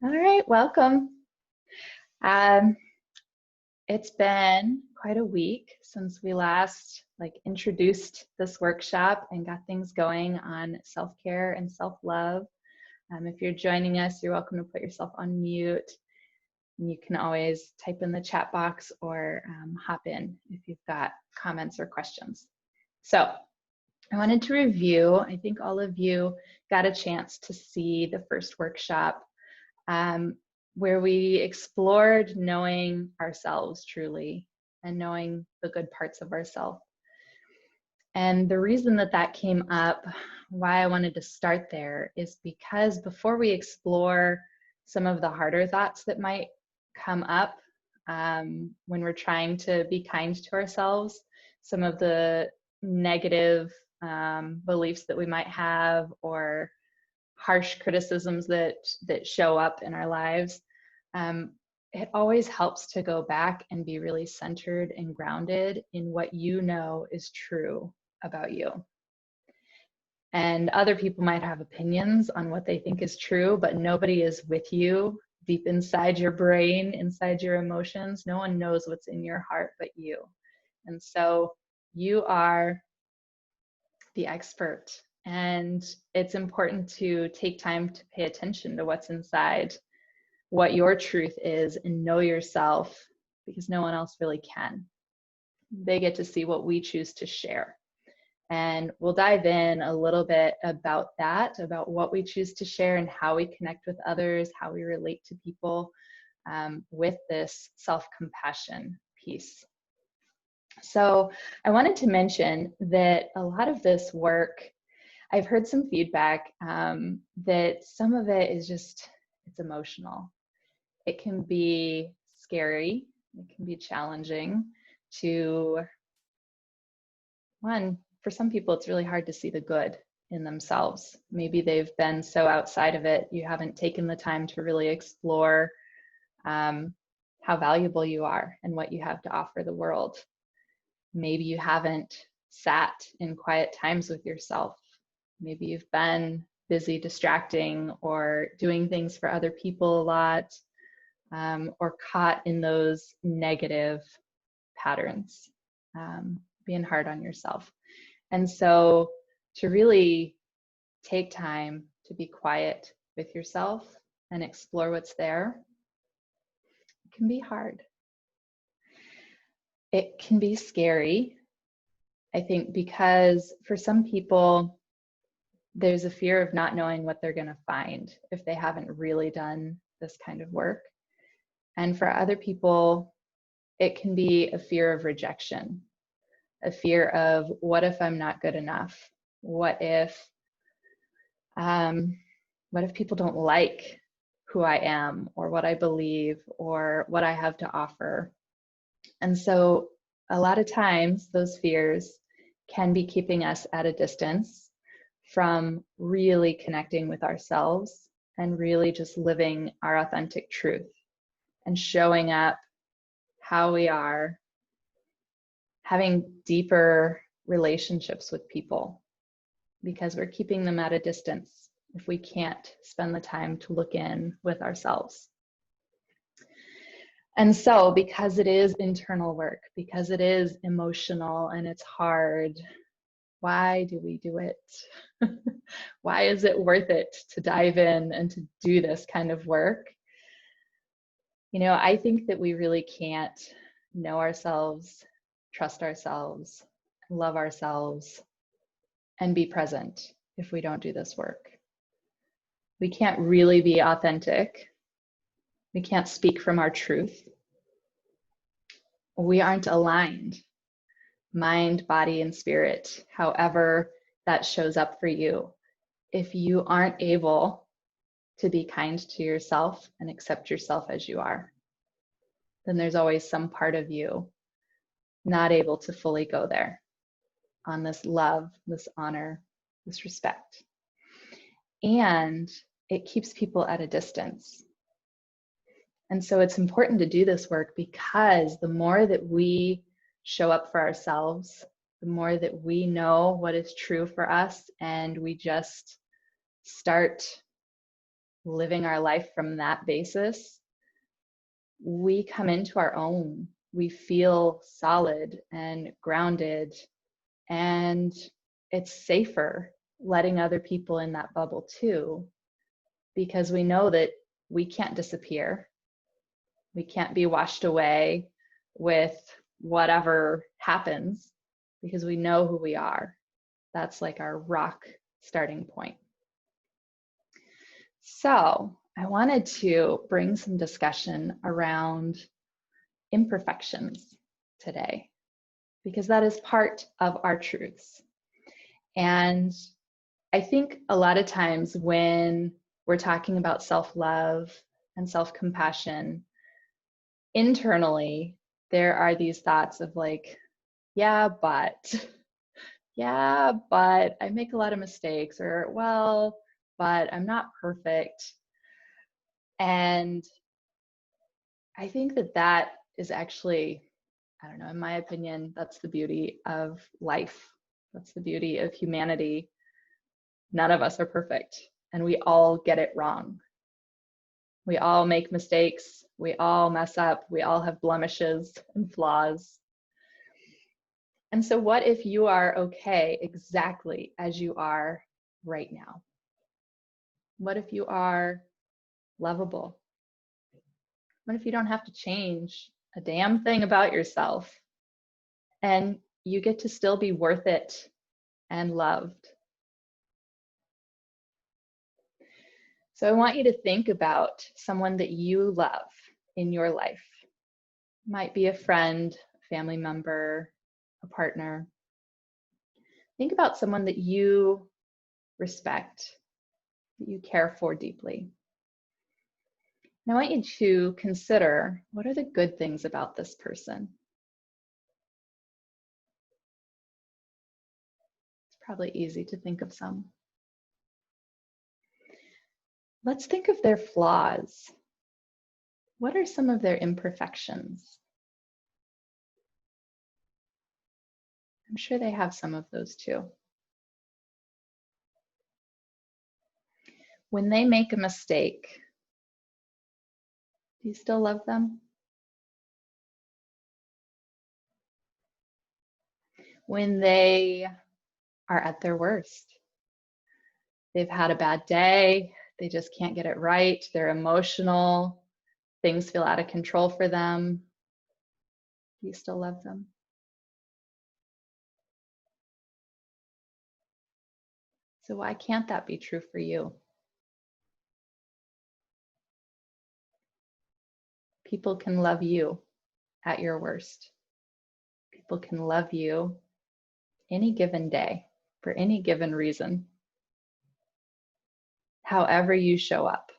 All right, welcome. Um, it's been quite a week since we last introduced this workshop and got things going on self-care and self-love. If you're joining us, you're welcome to put yourself on mute. And you can always type in the chat box or hop in if you've got comments or questions. So I wanted to review, I think all of you got a chance to see the first workshop where we explored knowing ourselves truly and knowing the good parts of ourselves. And the reason that that came up, why I wanted to start there, is because before we explore some of the harder thoughts that might come up when we're trying to be kind to ourselves, some of the negative beliefs that we might have or harsh criticisms that show up in our lives, it always helps to go back and be really centered and grounded in what you know is true about you. And other people might have opinions on what they think is true, but nobody is with you deep inside your brain, inside your emotions. No one knows what's in your heart but you. And so you are the expert. And it's important to take time to pay attention to what's inside, what your truth is, and know yourself, because no one else really can. They get to see what we choose to share. And we'll dive in a little bit about that, about what we choose to share and how we connect with others, how we relate to people with this self-compassion piece. So I wanted to mention that a lot of this work, I've heard some feedback that some of it is just, it's emotional. It can be scary. It can be challenging to, one, for some people, it's really hard to see the good in themselves. Maybe they've been so outside of it, you haven't taken the time to really explore how valuable you are and what you have to offer the world. Maybe you haven't sat in quiet times with yourself. Maybe you've been busy distracting or doing things for other people a lot, or caught in those negative patterns, being hard on yourself. And so to really take time to be quiet with yourself and explore what's there, it can be hard. It can be scary, I think, because for some people, there's a fear of not knowing what they're going to find if they haven't really done this kind of work. And for other people, it can be a fear of rejection, a fear of what if I'm not good enough? What if people don't like who I am or what I believe or what I have to offer? And so a lot of times those fears can be keeping us at a distance from really connecting with ourselves and really just living our authentic truth and showing up how we are, having deeper relationships with people, because we're keeping them at a distance if we can't spend the time to look in with ourselves. And so, because it is internal work, because it is emotional and it's hard, why do we do it? Why is it worth it to dive in and to do this kind of work? You know, I think that we really can't know ourselves, trust ourselves, love ourselves, and be present if we don't do this work. We can't really be authentic. We can't speak from our truth. We aren't aligned, mind, body, and spirit, however that shows up for you. If you aren't able to be kind to yourself and accept yourself as you are, then there's always some part of you not able to fully go there on this love, this honor, this respect. And it keeps people at a distance. And so it's important to do this work, because the more that we show up for ourselves, the more that we know what is true for us, and we just start living our life from that basis, we come into our own. We feel solid and grounded, and it's safer letting other people in that bubble too, because we know that we can't disappear. We can't be washed away with whatever happens, because we know who we are. That's like our rock starting point. So I wanted to bring some discussion around imperfections today, because that is part of our truths. And I think a lot of times when we're talking about self-love and self-compassion, internally, there are these thoughts of like, yeah, but I make a lot of mistakes, or well, but I'm not perfect. And I think that that is actually, I don't know, in my opinion, that's the beauty of life. That's the beauty of humanity. None of us are perfect, and we all get it wrong. We all make mistakes. We all mess up. We all have blemishes and flaws. And so what if you are okay exactly as you are right now? What if you are lovable? What if you don't have to change a damn thing about yourself, and you get to still be worth it and loved? So I want you to think about someone that you love in your life. It might be a friend, a family member, a partner. Think about someone that you respect, that you care for deeply. And I want you to consider, what are the good things about this person? It's probably easy to think of some. Let's think of their flaws. What are some of their imperfections? I'm sure they have some of those too. When they make a mistake, do you still love them? When they are at their worst, they've had a bad day, they just can't get it right, they're emotional, things feel out of control for them, do you still love them? So why can't that be true for you? People can love you at your worst. People can love you any given day for any given reason. However you show up,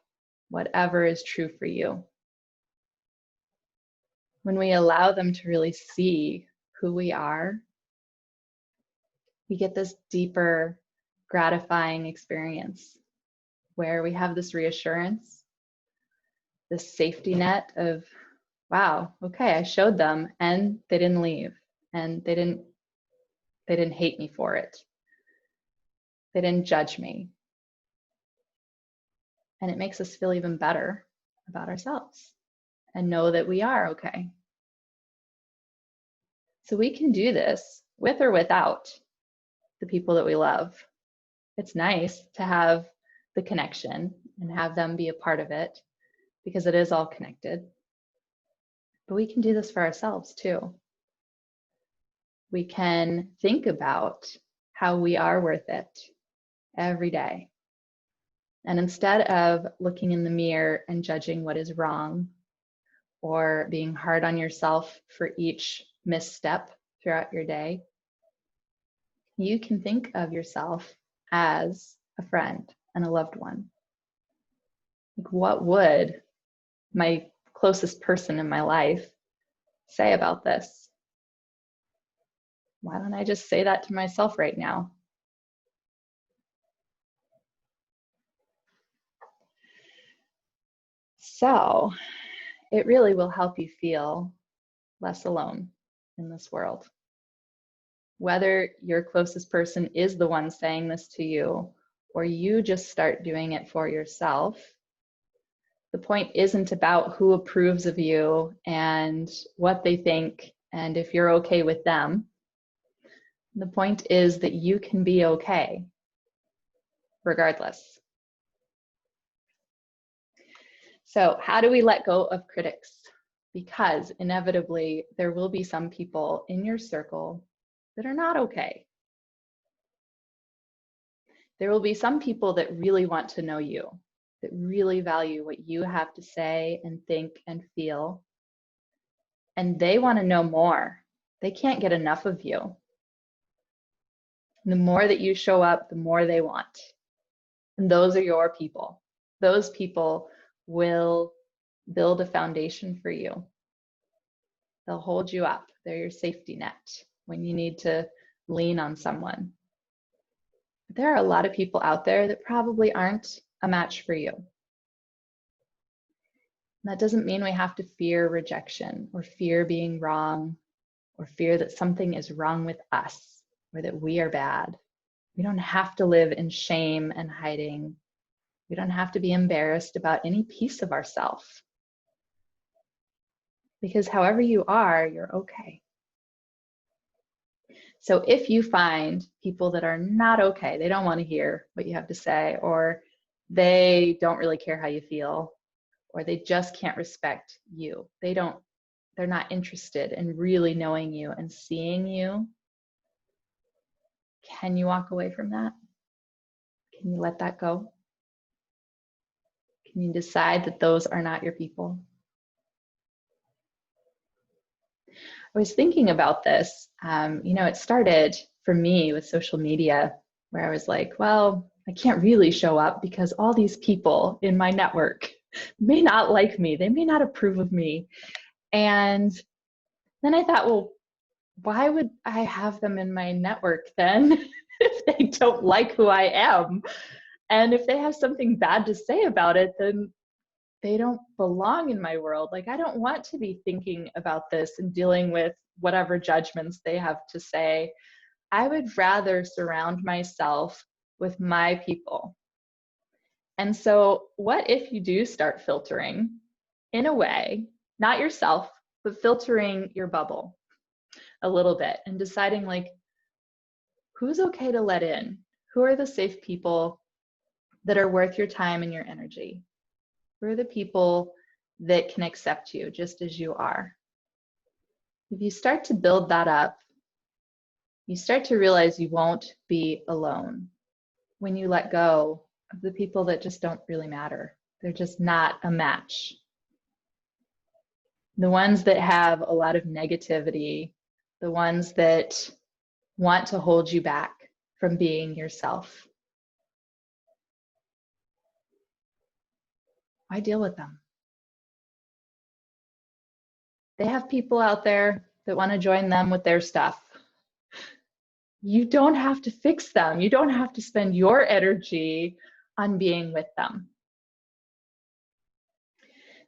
whatever is true for you. When we allow them to really see who we are, we get this deeper, gratifying experience where we have this reassurance, this safety net of, wow, okay, I showed them and they didn't leave, and they didn't hate me for it. They didn't judge me. And it makes us feel even better about ourselves and know that we are okay. So we can do this with or without the people that we love. It's nice to have the connection and have them be a part of it, because it is all connected. But we can do this for ourselves too. We can think about how we are worth it every day. And instead of looking in the mirror and judging what is wrong, or being hard on yourself for each misstep throughout your day, you can think of yourself as a friend and a loved one. Like, what would my closest person in my life say about this? Why don't I just say that to myself right now? So it really will help you feel less alone in this world. Whether your closest person is the one saying this to you, or you just start doing it for yourself, The point isn't about who approves of you and what they think and if you're okay with them. The point is that you can be okay regardless. So how do we let go of critics? Because inevitably there will be some people in your circle that are not okay. There will be some people that really want to know you, that really value what you have to say and think and feel. And they want to know more. They can't get enough of you. And the more that you show up, the more they want. And those are your people. Those people will build a foundation for you. They'll hold you up. They're your safety net when you need to lean on someone. But there are a lot of people out there that probably aren't a match for you. And that doesn't mean we have to fear rejection or fear being wrong or fear that something is wrong with us or that we are bad. We don't have to live in shame and hiding. We don't have to be embarrassed about any piece of ourselves. Because however you are, you're okay. So if you find people that are not okay, they don't want to hear what you have to say, or they don't really care how you feel, or they just can't respect you. They're not interested in really knowing you and seeing you. Can you walk away from that? Can you let that go? Can you decide that those are not your people? I was thinking about this. It started for me with social media, where I was like, well, I can't really show up because all these people in my network may not like me. They may not approve of me. And then I thought, well, why would I have them in my network then if they don't like who I am? And if they have something bad to say about it, then they don't belong in my world. Like, I don't want to be thinking about this and dealing with whatever judgments they have to say. I would rather surround myself with my people. And so what if you do start filtering in a way, not yourself, but filtering your bubble a little bit and deciding, like, who's okay to let in? Who are the safe people that are worth your time and your energy? Who are the people that can accept you just as you are? If you start to build that up, you start to realize you won't be alone when you let go of the people that just don't really matter. They're just not a match. The ones that have a lot of negativity, the ones that want to hold you back from being yourself. Why deal with them? They have people out there that want to join them with their stuff. You don't have to fix them. You don't have to spend your energy on being with them.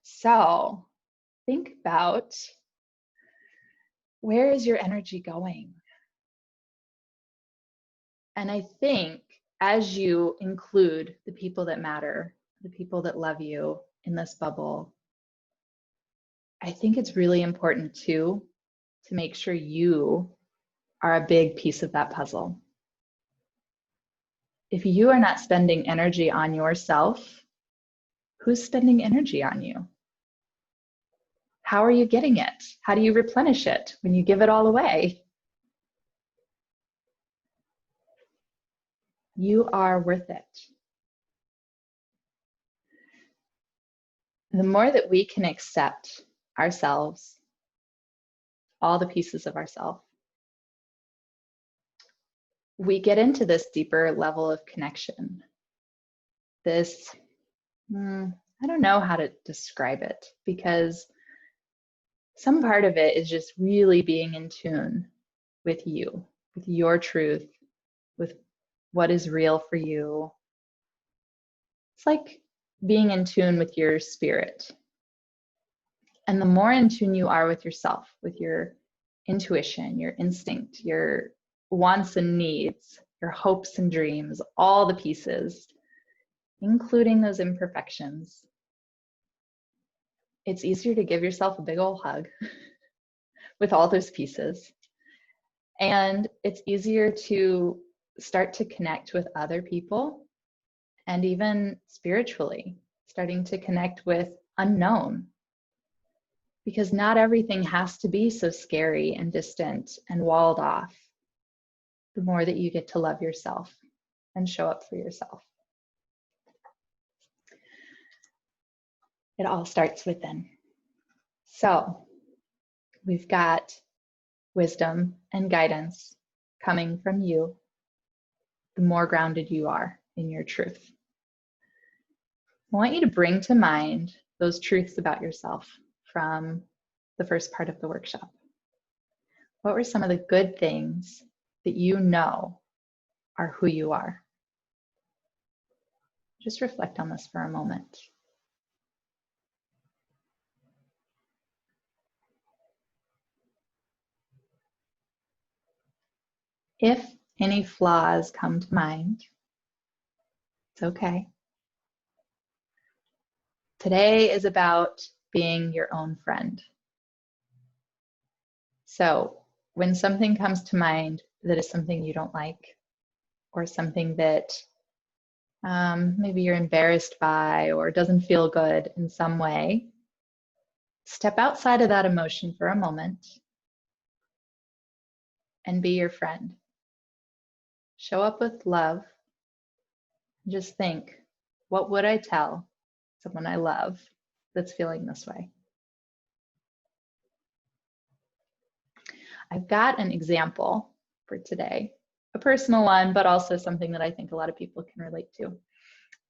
So think about, where is your energy going? And I think as you include the people that matter, the people that love you in this bubble, I think it's really important too to make sure you are a big piece of that puzzle. If you are not spending energy on yourself, who's spending energy on you? How are you getting it? How do you replenish it when you give it all away? You are worth it. The more that we can accept ourselves, all the pieces of ourselves, we get into this deeper level of connection. This, I don't know how to describe it, because some part of it is just really being in tune with you, with your truth, with what is real for you. It's like being in tune with your spirit. And the more in tune you are with yourself, with your intuition, your instinct, your wants and needs, your hopes and dreams, all the pieces, including those imperfections, it's easier to give yourself a big old hug with all those pieces. And it's easier to start to connect with other people, and even spiritually, starting to connect with unknown. Because not everything has to be so scary and distant and walled off. The more that you get to love yourself and show up for yourself. It all starts within. So we've got wisdom and guidance coming from you, the more grounded you are in your truth. I want you to bring to mind those truths about yourself from the first part of the workshop. What were some of the good things that you know are who you are? Just reflect on this for a moment. If any flaws come to mind, it's okay. Today is about being your own friend. So when something comes to mind that is something you don't like, or something that maybe you're embarrassed by or doesn't feel good in some way, step outside of that emotion for a moment and be your friend. Show up with love. Just think, what would I tell someone I love that's feeling this way? I've got an example for today, a personal one, but also something that I think a lot of people can relate to.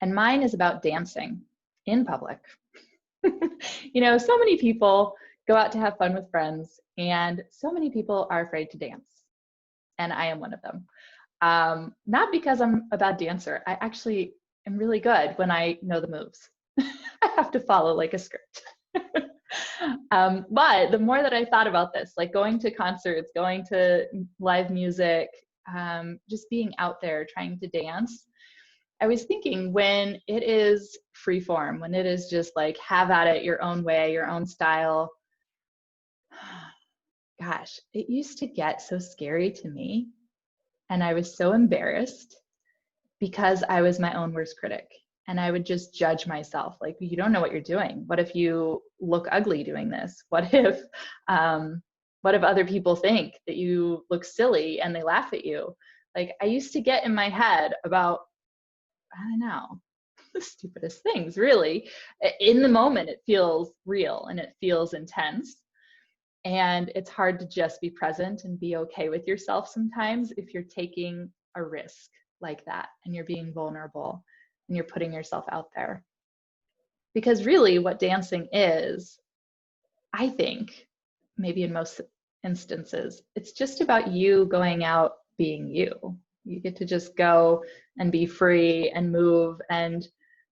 And mine is about dancing in public. You know, so many people go out to have fun with friends, and so many people are afraid to dance. And I am one of them. Not because I'm a bad dancer. I actually am really good when I know the moves. I have to follow like a script. But the more that I thought about this, like going to concerts, going to live music, just being out there trying to dance, I was thinking when it is free form, when it is just like have at it your own way, your own style, gosh, it used to get so scary to me. And I was so embarrassed because I was my own worst critic. And I would just judge myself, like, you don't know what you're doing. What if you look ugly doing this? What if other people think that you look silly and they laugh at you? Like, I used to get in my head about, I don't know, the stupidest things, really. In the moment, it feels real and it feels intense. And it's hard to just be present and be okay with yourself sometimes if you're taking a risk like that and you're being vulnerable and you're putting yourself out there. Because really what dancing is, I think, maybe in most instances, it's just about you going out being you. You get to just go and be free and move and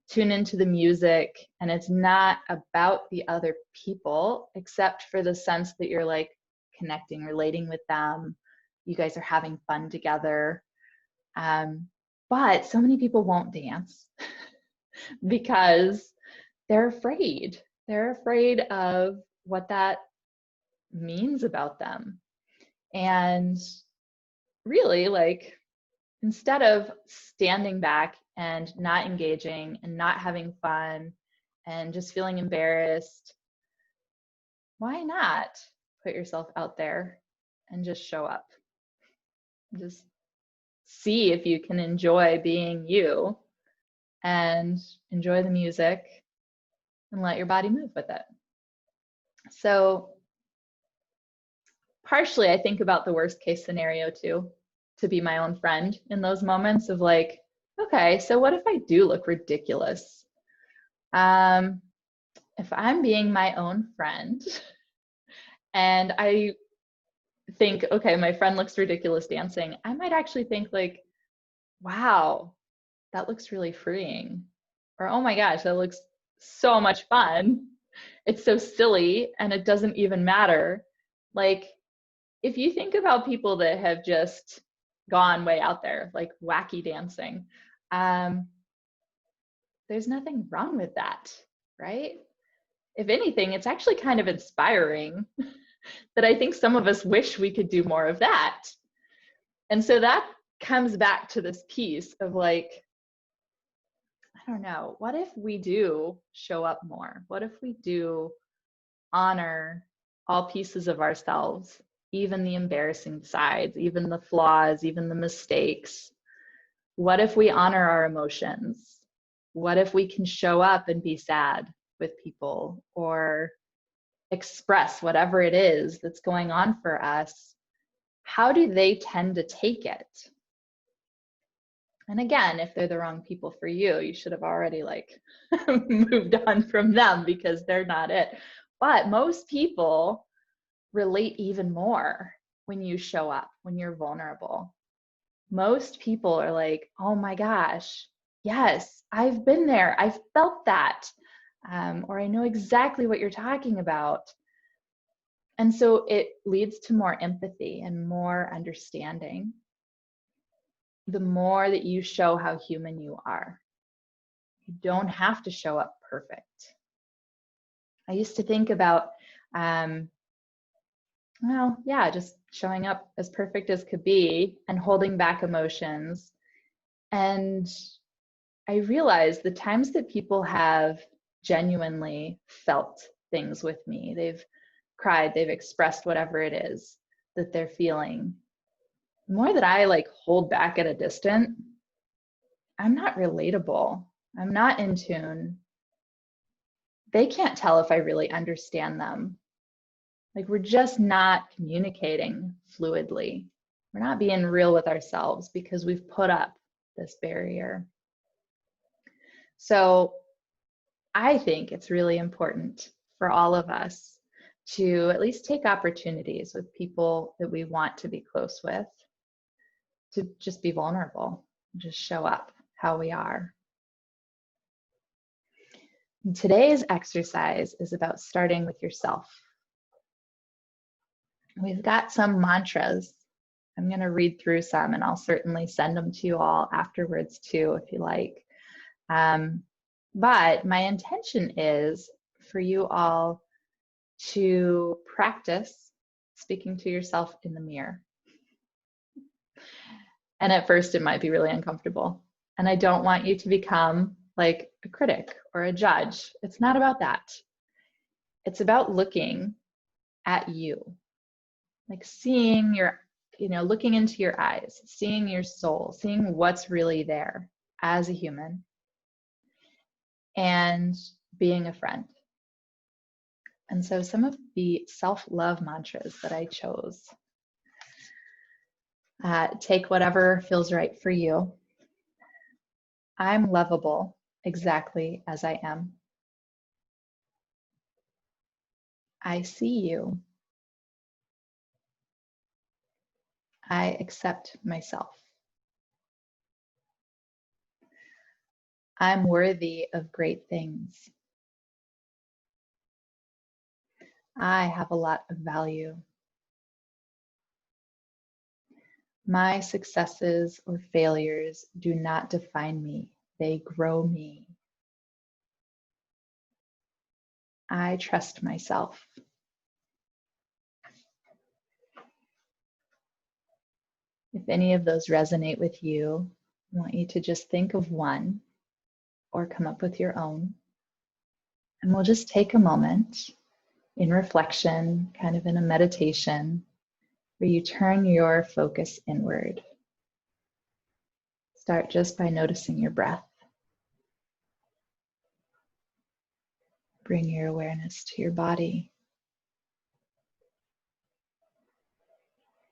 tune into the music, and it's not about the other people, except for the sense that you're like connecting, relating with them. You guys are having fun together. But so many people won't dance because they're afraid. They're afraid of what that means about them. And really, like, instead of standing back and not engaging and not having fun and just feeling embarrassed, why not put yourself out there and just show up? Just see if you can enjoy being you and enjoy the music and let your body move with it. So partially, I think about the worst case scenario too, to be my own friend in those moments of like, okay, so what if I do look ridiculous? If I'm being my own friend and I think, okay, my friend looks ridiculous dancing, I might actually think like, wow, that looks really freeing. Or, oh my gosh, that looks so much fun. It's so silly and it doesn't even matter. Like, if you think about people that have just gone way out there, like wacky dancing, there's nothing wrong with that, right? if anything, it's actually kind of inspiring that I think some of us wish we could do more of that. And so that comes back to this piece of like, I don't know, what if we do show up more? What if we do honor all pieces of ourselves, even the embarrassing sides, even the flaws, even the mistakes? What if we honor our emotions? What if we can show up and be sad with people or express whatever it is that's going on for us? How do they tend to take it? And again, if they're the wrong people for you, you should have already like moved on from them because they're not it. But most people relate even more when you show up, when you're vulnerable. Most people are like, oh my gosh, yes, I've been there. I've felt that. Or I know exactly what you're talking about. And so it leads to more empathy and more understanding. The more that you show how human you are, you don't have to show up perfect. I used to think about, just showing up as perfect as could be and holding back emotions. And I realized the times that people have genuinely felt things with me, they've cried, they've expressed whatever it is that they're feeling. The more that I like hold back at a distance, I'm not relatable. I'm not in tune. They can't tell if I really understand them. Like we're just not communicating fluidly. We're not being real with ourselves because we've put up this barrier. So I think it's really important for all of us to at least take opportunities with people that we want to be close with, to just be vulnerable, just show up how we are. And today's exercise is about starting with yourself. We've got some mantras. I'm going to read through some and I'll certainly send them to you all afterwards too, if you like. But my intention is for you all to practice speaking to yourself in the mirror. And at first it might be really uncomfortable. And I don't want you to become like a critic or a judge. It's not about that. It's about looking at you, like seeing your, looking into your eyes, seeing your soul, seeing what's really there as a human, and being a friend. And so some of the self-love mantras that I chose, take whatever feels right for you. I'm lovable exactly as I am. I see you. I accept myself. I'm worthy of great things. I have a lot of value. My successes or failures do not define me. They grow me. I trust myself. If any of those resonate with you, I want you to just think of one or come up with your own. And we'll just take a moment in reflection, kind of in a meditation, where you turn your focus inward. Start just by noticing your breath. Bring your awareness to your body.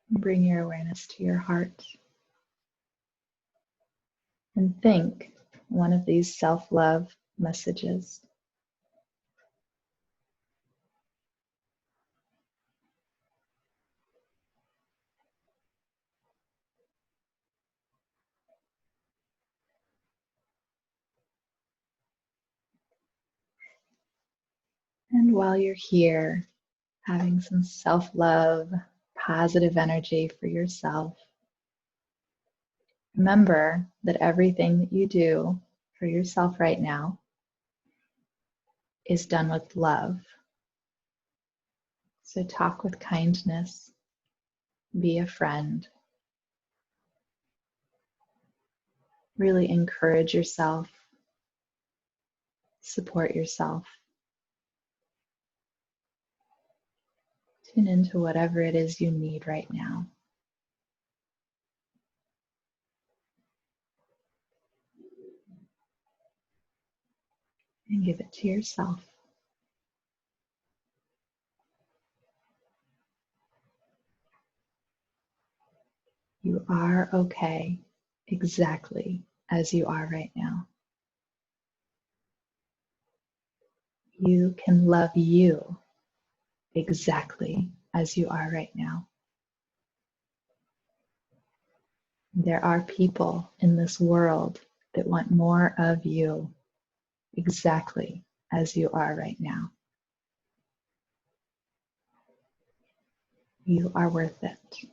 Bring your awareness to your heart. And think one of these self-love messages. And while you're here, having some self-love, positive energy for yourself, remember that everything that you do for yourself right now is done with love. So talk with kindness, be a friend, really encourage yourself, support yourself. Tune into whatever it is you need right now. And give it to yourself. You are okay exactly as you are right now. You can love you exactly as you are right now. There are people in this world that want more of you exactly as you are right now. You are worth it.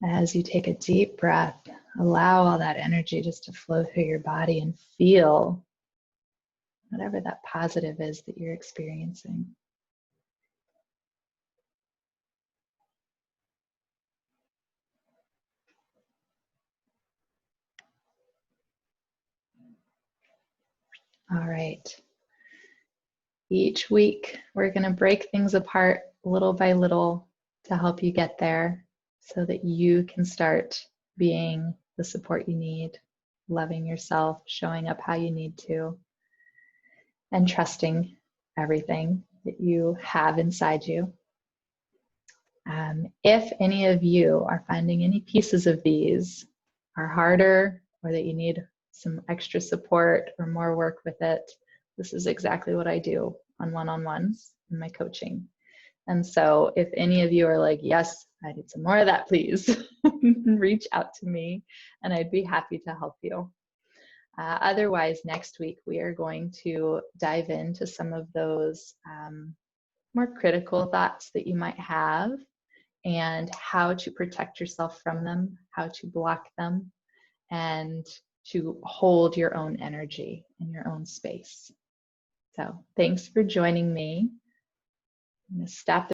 As you take a deep breath, allow all that energy just to flow through your body and feel whatever that positive is that you're experiencing. All right. Each week, we're going to break things apart little by little to help you get there so that you can start being the support you need, loving yourself, showing up how you need to, and trusting everything that you have inside you. If any of you are finding any pieces of these are harder or that you need some extra support or more work with it, this is exactly what I do on one-on-ones in my coaching. And so if any of you are like, yes, I need some more of that, please reach out to me and I'd be happy to help you. Otherwise, next week, we are going to dive into some of those more critical thoughts that you might have and how to protect yourself from them, how to block them, and to hold your own energy in your own space. So thanks for joining me. I'm going to stop the